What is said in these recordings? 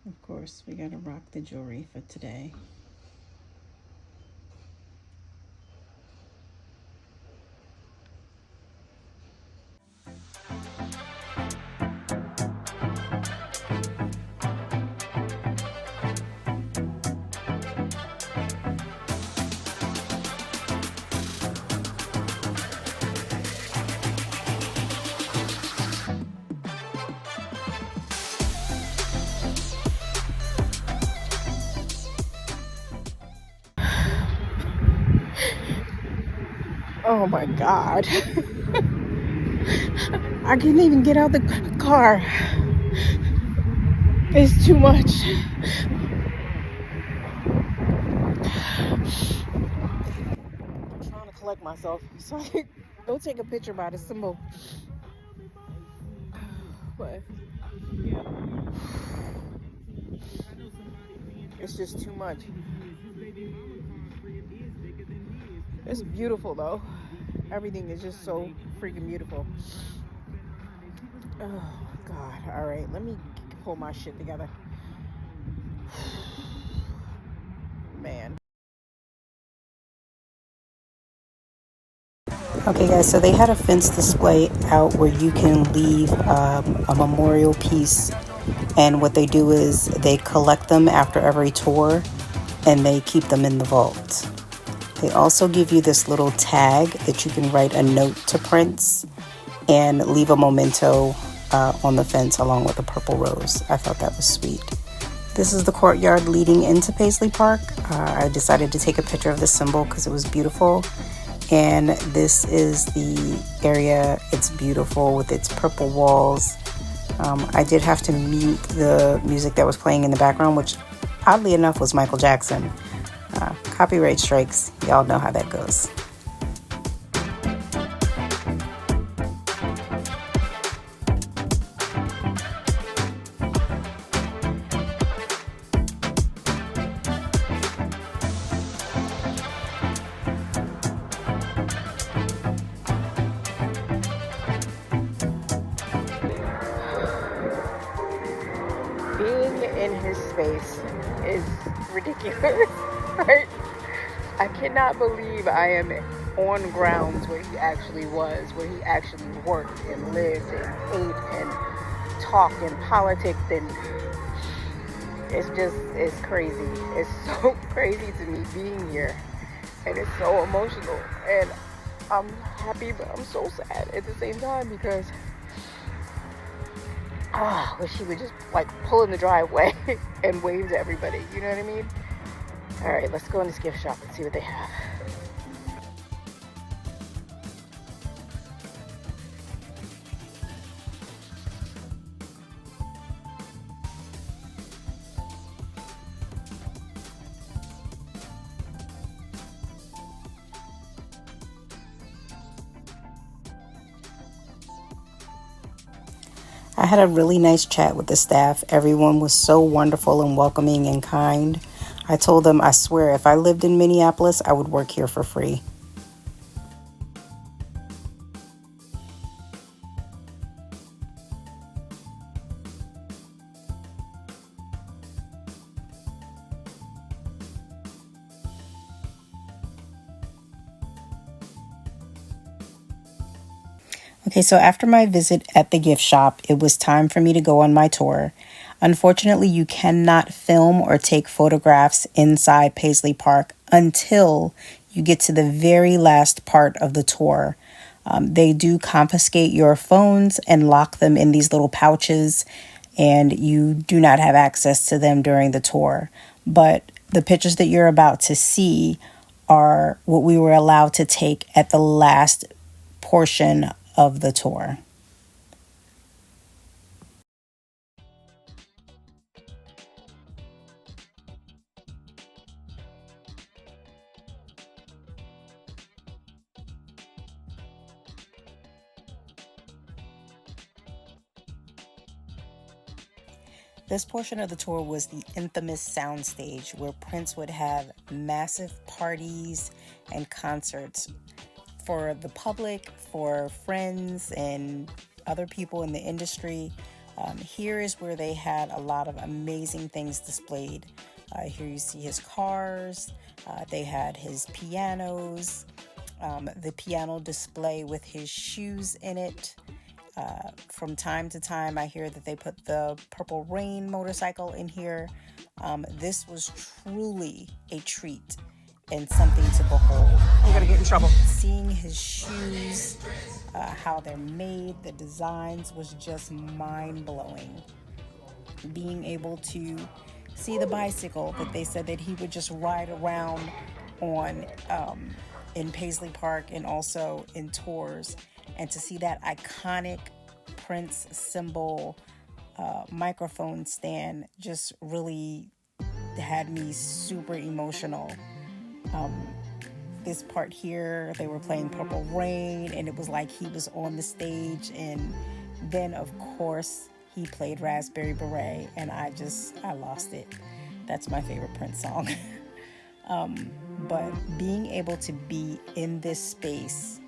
Of course, we gotta rock the jewelry for today. Oh my God. I can't even get out the car. It's too much. I'm trying to collect myself so I can go take a picture by the symbol. But it's just too much. It's beautiful though. Everything is just so freaking beautiful. Oh God. All right, let me pull my shit together. Man. Okay guys, so they had a fence display out where you can leave a memorial piece, and what they do is they collect them after every tour and they keep them in the vault. They also give you this little tag that you can write a note to Prince and leave a memento on the fence along with a purple rose. I thought that was sweet. This is the courtyard leading into Paisley Park. I decided to take a picture of the symbol because it was beautiful. And this is the area. It's beautiful with its purple walls. I did have to mute the music that was playing in the background, which oddly enough was Michael Jackson. Copyright strikes, y'all know how that goes. Being in his space is ridiculous, right? I cannot believe I am on grounds where he actually was, where he actually worked and lived and ate and talked and politicked, and it's crazy. It's so crazy to me being here, and it's so emotional, and I'm happy but I'm so sad at the same time because I wish he would just like pull in the driveway and wave to everybody, you know what I mean? All right, let's go in this gift shop and see what they have. I had a really nice chat with the staff. Everyone was so wonderful and welcoming and kind. I told them, I swear, if I lived in Minneapolis, I would work here for free. Okay, so after my visit at the gift shop, it was time for me to go on my tour. Unfortunately, you cannot film or take photographs inside Paisley Park until you get to the very last part of the tour. They do confiscate your phones and lock them in these little pouches, and you do not have access to them during the tour. But the pictures that you're about to see are what we were allowed to take at the last portion of the tour. This portion of the tour was the infamous soundstage where Prince would have massive parties and concerts for the public, for friends, and other people in the industry. Here is where they had a lot of amazing things displayed. Here you see his cars. They had his pianos, the piano display with his shoes in it. From time to time, I hear that they put the Purple Rain motorcycle in here. This was truly a treat and something to behold. I'm gonna get in trouble. Seeing his shoes, how they're made, the designs was just mind-blowing. Being able to see the bicycle that they said that he would just ride around on in Paisley Park and also in tours, and to see that iconic Prince symbol microphone stand just really had me super emotional. This part here, they were playing Purple Rain, and it was like he was on the stage, and then of course he played Raspberry Beret, and I lost it. That's my favorite Prince song. But being able to be in this space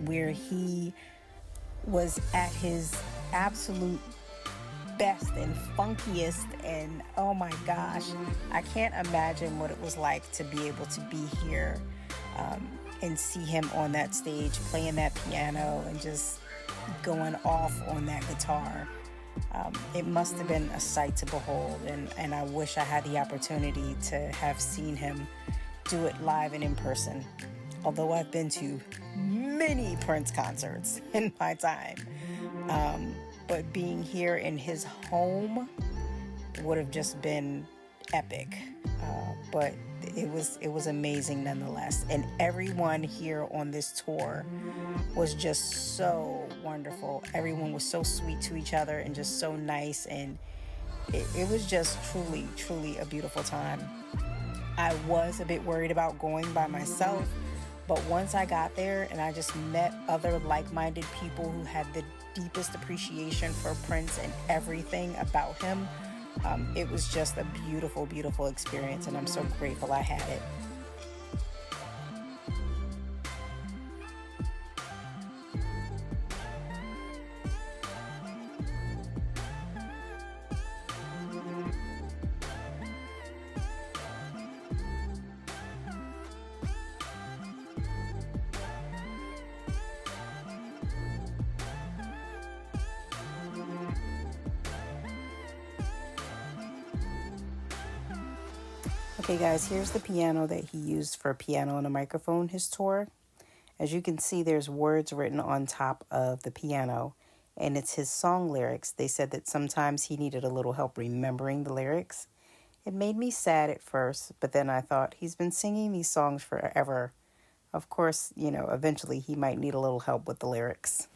where he was at his absolute best and funkiest, and oh my gosh, I can't imagine what it was like to be able to be here and see him on that stage playing that piano and just going off on that guitar. It must have been a sight to behold, and I wish I had the opportunity to have seen him do it live and in person. Although I've been to many Prince concerts in my time, but being here in his home would have just been epic. But it was amazing nonetheless. And everyone here on this tour was just so wonderful. Everyone was so sweet to each other and just so nice. And it was just truly, truly a beautiful time. I was a bit worried about going by myself, but once I got there and I just met other like-minded people who had the deepest appreciation for Prince and everything about him, it was just a beautiful, beautiful experience, and I'm so grateful I had it. Okay guys, here's the piano that he used for piano and a microphone, his tour. As you can see, there's words written on top of the piano, and it's his song lyrics. They said that sometimes he needed a little help remembering the lyrics. It made me sad at first, but then I thought, he's been singing these songs forever. Of course, eventually he might need a little help with the lyrics.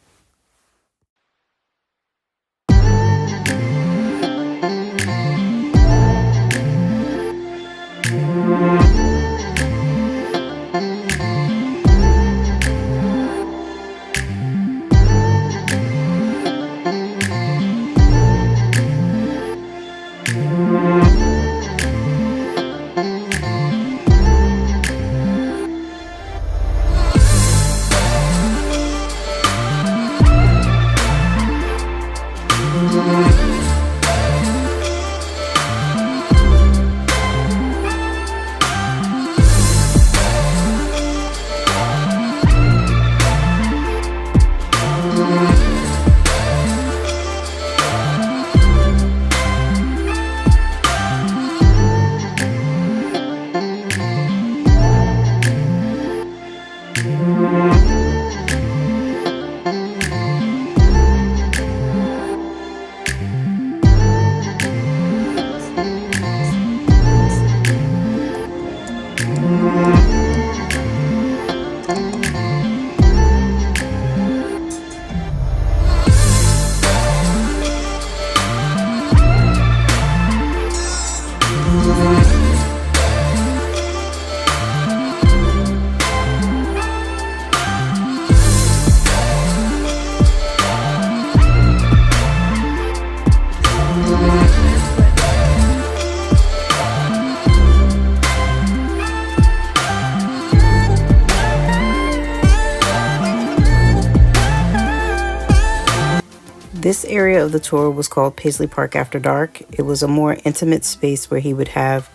This area of the tour was called Paisley Park After Dark. It was a more intimate space where he would have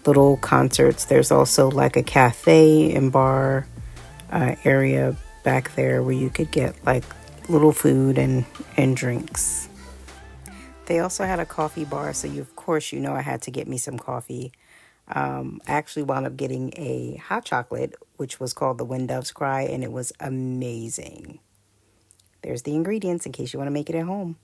little concerts. There's also like a cafe and bar area back there where you could get like little food and drinks. They also had a coffee bar, so of course, I had to get me some coffee. I actually wound up getting a hot chocolate, which was called the When Doves Cry, and it was amazing. There's the ingredients in case you want to make it at home.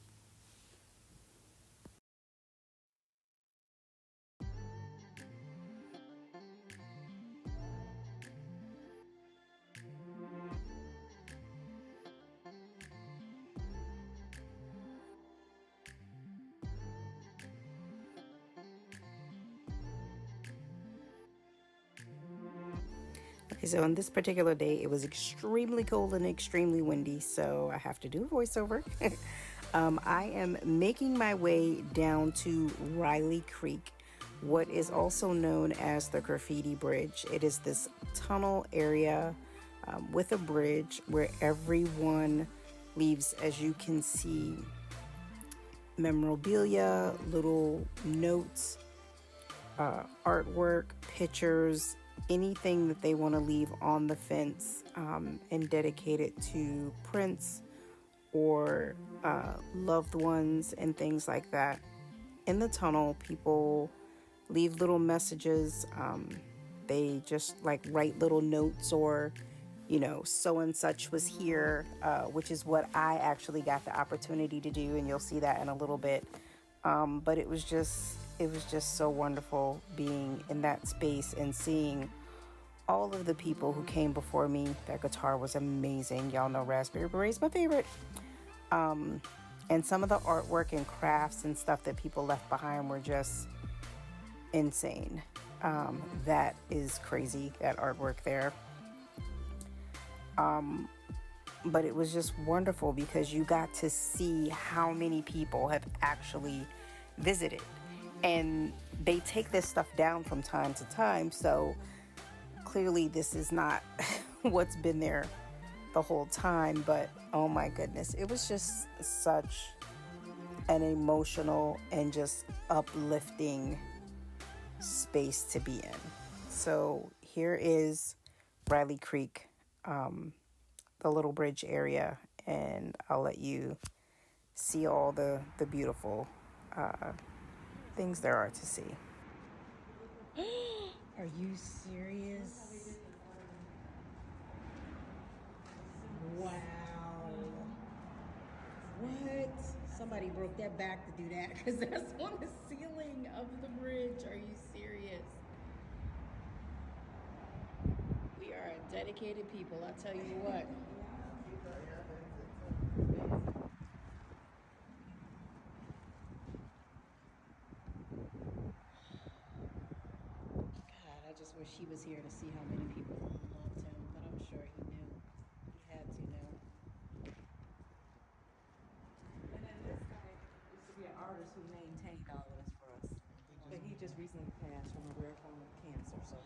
Okay, so on this particular day, it was extremely cold and extremely windy, so I have to do a voiceover. I am making my way down to Riley Creek, what is also known as the Graffiti Bridge. It is this tunnel area with a bridge where everyone leaves, as you can see, memorabilia, little notes, artwork, pictures, anything that they want to leave on the fence and dedicate it to Prince or loved ones and things like that. In the tunnel, people leave little messages. They just like write little notes or, so and such was here, which is what I actually got the opportunity to do, and you'll see that in a little bit. But it was just so wonderful being in that space and seeing all of the people who came before me. That guitar was amazing. Y'all know Raspberry Beret's my favorite. And some of the artwork and crafts and stuff that people left behind were just insane. That is crazy, that artwork there. But it was just wonderful because you got to see how many people have actually visited. And they take this stuff down from time to time, so clearly this is not what's been there the whole time, but oh my goodness, it was just such an emotional and just uplifting space to be in. So here is Riley Creek, the little bridge area, and I'll let you see all the beautiful things there are to see. Are you serious? Wow. What? Somebody broke that back to do that because that's on the ceiling of the bridge. Are you serious? We are a dedicated people, I'll tell you what. God, I just wish he was here to see how many people loved him, but I'm sure he knew. He had to know. And then this guy used to be an artist who maintained all of this for us. But he just recently passed from a rare form of cancer, so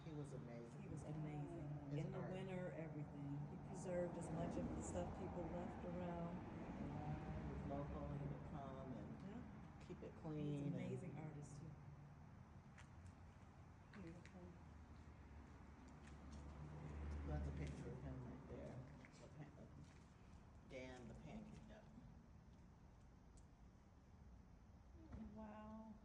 He was amazing. he was amazing. His In the art. winter, everything. He preserved as much of the stuff people left around. He was local. He would come and Yeah. keep it He's clean. an amazing artist too. Beautiful. That's a picture of him right there. Dan, the pancake duck. Wow.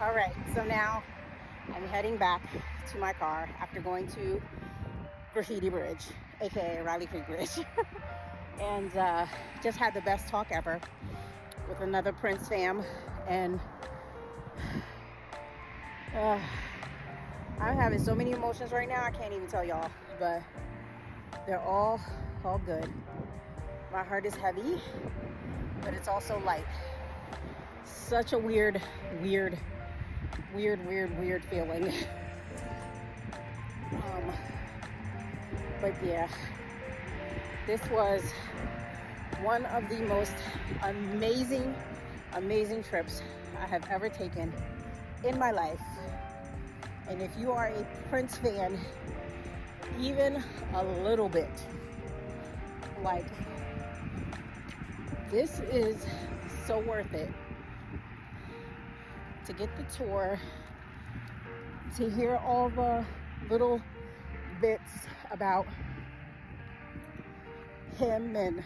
All right, so now I'm heading back to my car after going to Graffiti Bridge, aka Riley Creek Bridge, and just had the best talk ever with another Prince fam. And I'm having so many emotions right now, I can't even tell y'all, but they're all good. My heart is heavy, but it's also light. Such a weird feeling. But yeah, this was one of the most amazing trips I have ever taken in my life. And if you are a Prince fan, even a little bit, like, this is so worth it to get the tour, to hear all the little bits about him and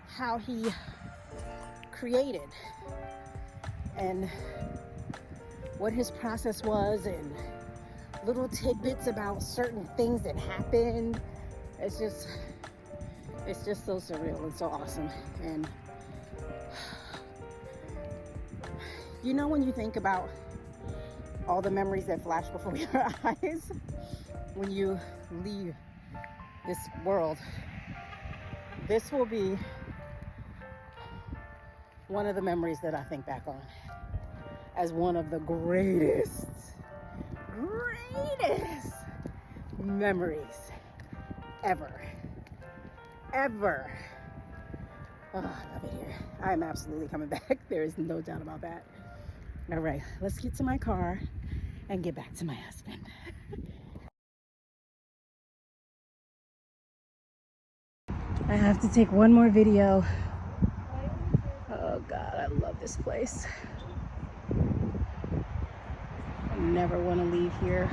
how he created and what his process was, and little tidbits about certain things that happened. It's just so surreal and so awesome. And you know, when you think about all the memories that flash before your eyes when you leave this world, this will be one of the memories that I think back on as one of the greatest memories ever. Oh, I love it here. I'm absolutely coming back. There is no doubt about that. All right, let's get to my car and get back to my husband. I have to take one more video. Oh God, I love this place. I never want to leave here.